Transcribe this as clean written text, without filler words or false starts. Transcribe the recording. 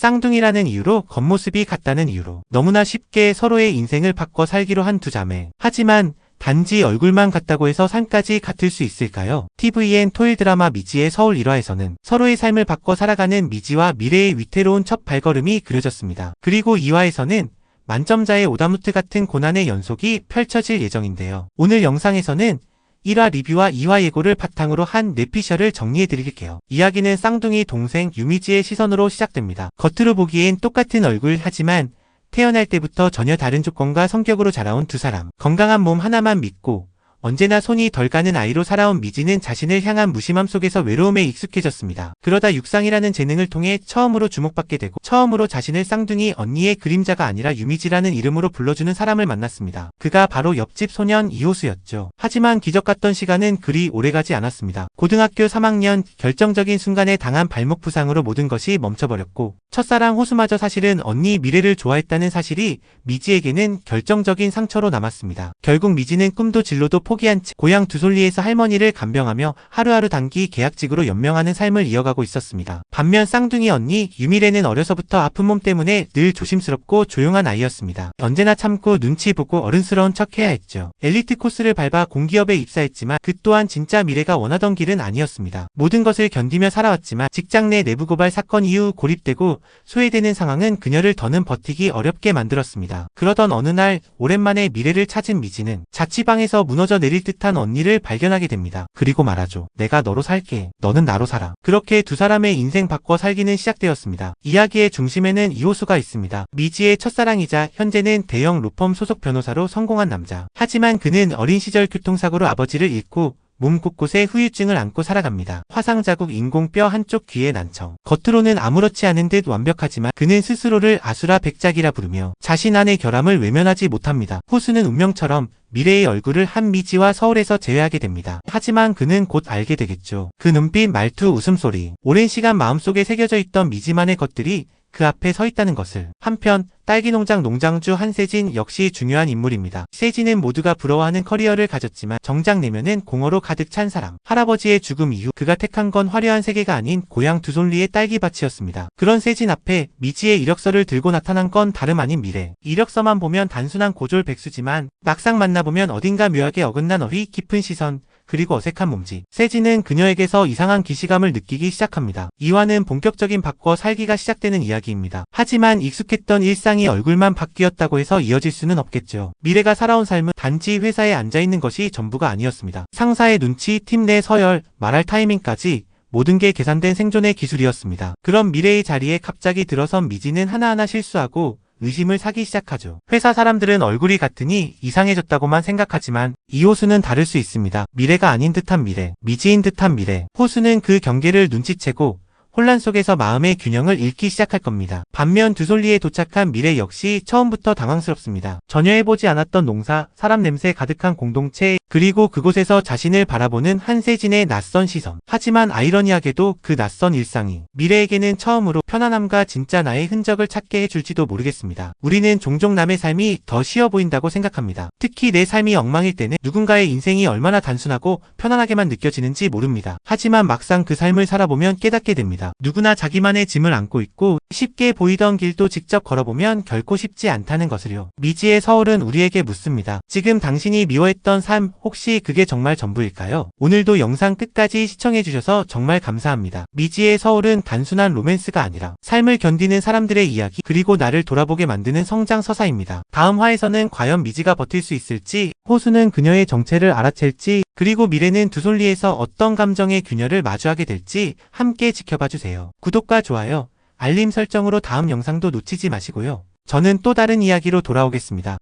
쌍둥이라는 이유로 겉모습이 같다는 이유로 너무나 쉽게 서로의 인생을 바꿔 살기로 한 두 자매. 하지만 단지 얼굴만 같다고 해서 삶까지 같을 수 있을까요? TVN 토일 드라마 미지의 서울 1화에서는 서로의 삶을 바꿔 살아가는 미지와 미래의 위태로운 첫 발걸음이 그려졌습니다. 그리고 2화에서는 만점자의 오답노트 같은 고난의 연속이 펼쳐질 예정인데요. 오늘 영상에서는 1화 리뷰와 2화 예고를 바탕으로 한 뇌피셜을 정리해드릴게요. 이야기는 쌍둥이 동생 유미지의 시선으로 시작됩니다. 겉으로 보기엔 똑같은 얼굴 하지만 태어날 때부터 전혀 다른 조건과 성격으로 자라온 두 사람. 건강한 몸 하나만 믿고 언제나 손이 덜 가는 아이로 살아온 미지는 자신을 향한 무심함 속에서 외로움에 익숙해졌습니다. 그러다 육상이라는 재능을 통해 처음으로 주목받게 되고 처음으로 자신을 쌍둥이 언니의 그림자가 아니라 유미지라는 이름으로 불러주는 사람을 만났습니다. 그가 바로 옆집 소년 이호수였죠. 하지만 기적 같던 시간은 그리 오래가지 않았습니다. 고등학교 3학년 결정적인 순간에 당한 발목 부상으로 모든 것이 멈춰버렸고 첫사랑 호수마저 사실은 언니 미래를 좋아했다는 사실이 미지에게는 결정적인 상처로 남았습니다. 결국 미지는 꿈도 진로도 포기한 채 고향 두솔리에서 할머니를 간병하며 하루하루 단기 계약직으로 연명하는 삶을 이어가고 있었습니다. 반면 쌍둥이 언니 유미래는 어려서부터 아픈 몸 때문에 늘 조심스럽고 조용한 아이였습니다. 언제나 참고 눈치 보고 어른스러운 척해야 했죠. 엘리트 코스를 밟아 공기업에 입사했지만 그 또한 진짜 미래가 원하던 길은 아니었습니다. 모든 것을 견디며 살아왔지만 직장 내 내부 고발 사건 이후 고립되고 소외되는 상황은 그녀를 더는 버티기 어렵게 만들었습니다. 그러던 어느 날 오랜만에 미래를 찾은 미지는 자취방에서 무너져 내릴 듯한 언니를 발견하게 됩니다. 그리고 말하죠. 내가 너로 살게. 너는 나로 살아. 그렇게 두 사람의 인생 바꿔 살기는 시작되었습니다. 이야기의 중심에는 이호수가 있습니다. 미지의 첫사랑이자 현재는 대형 로펌 소속 변호사로 성공한 남자. 하지만 그는 어린 시절 교통사고로 아버지를 잃고 몸 곳곳에 후유증을 안고 살아갑니다. 화상 자국, 인공뼈 한쪽 귀에 난청. 겉으로는 아무렇지 않은 듯 완벽하지만 그는 스스로를 아수라 백작이라 부르며 자신 안의 결함을 외면하지 못합니다. 호수는 운명처럼 미래의 얼굴을 한 미지와 서울에서 재회하게 됩니다. 하지만 그는 곧 알게 되겠죠. 그 눈빛, 말투, 웃음소리. 오랜 시간 마음속에 새겨져 있던 미지만의 것들이 그 앞에 서 있다는 것을. 한편 딸기농장 농장주 한세진 역시 중요한 인물입니다. 세진은 모두가 부러워하는 커리어를 가졌지만 정작 내면은 공허로 가득 찬 사람. 할아버지의 죽음 이후 그가 택한 건 화려한 세계가 아닌 고향 두솔리의 딸기밭이었습니다. 그런 세진 앞에 미지의 이력서를 들고 나타난 건 다름 아닌 미래. 이력서만 보면 단순한 고졸백수지만 막상 만나보면 어딘가 묘하게 어긋난 어휘 깊은 시선 그리고 어색한 몸짓. 세진은 그녀에게서 이상한 기시감을 느끼기 시작합니다. 2화는 본격적인 바꿔 살기가 시작되는 이야기입니다. 하지만 익숙했던 일상이 얼굴만 바뀌었다고 해서 이어질 수는 없겠죠. 미래가 살아온 삶은 단지 회사에 앉아있는 것이 전부가 아니었습니다. 상사의 눈치, 팀 내 서열, 말할 타이밍까지 모든 게 계산된 생존의 기술이었습니다. 그런 미래의 자리에 갑자기 들어선 미지는 하나하나 실수하고 의심을 사기 시작하죠. 회사 사람들은 얼굴이 같으니 이상해졌다고만 생각하지만 이호수는 다를 수 있습니다. 미래가 아닌 듯한 미래, 미지인 듯한 미래. 호수는 그 경계를 눈치채고 혼란 속에서 마음의 균형을 잃기 시작할 겁니다. 반면 두솔리에 도착한 미래 역시 처음부터 당황스럽습니다. 전혀 해보지 않았던 농사, 사람 냄새 가득한 공동체, 그리고 그곳에서 자신을 바라보는 한세진의 낯선 시선. 하지만 아이러니하게도 그 낯선 일상이 미래에게는 처음으로 편안함과 진짜 나의 흔적을 찾게 해줄지도 모르겠습니다. 우리는 종종 남의 삶이 더 쉬워 보인다고 생각합니다. 특히 내 삶이 엉망일 때는 누군가의 인생이 얼마나 단순하고 편안하게만 느껴지는지 모릅니다. 하지만 막상 그 삶을 살아보면 깨닫게 됩니다. 누구나 자기만의 짐을 안고 있고 쉽게 보이던 길도 직접 걸어보면 결코 쉽지 않다는 것을요. 미지의 서울은 우리에게 묻습니다. 지금 당신이 미워했던 삶 혹시 그게 정말 전부일까요? 오늘도 영상 끝까지 시청해주셔서 정말 감사합니다. 미지의 서울은 단순한 로맨스가 아니라 삶을 견디는 사람들의 이야기 그리고 나를 돌아보게 만드는 성장 서사입니다. 다음 화에서는 과연 미지가 버틸 수 있을지, 호수는 그녀의 정체를 알아챌지, 그리고 미래는 두솔리에서 어떤 감정의 균열을 마주하게 될지 함께 지켜봐주세요. 구독과 좋아요, 알림 설정으로 다음 영상도 놓치지 마시고요. 저는 또 다른 이야기로 돌아오겠습니다.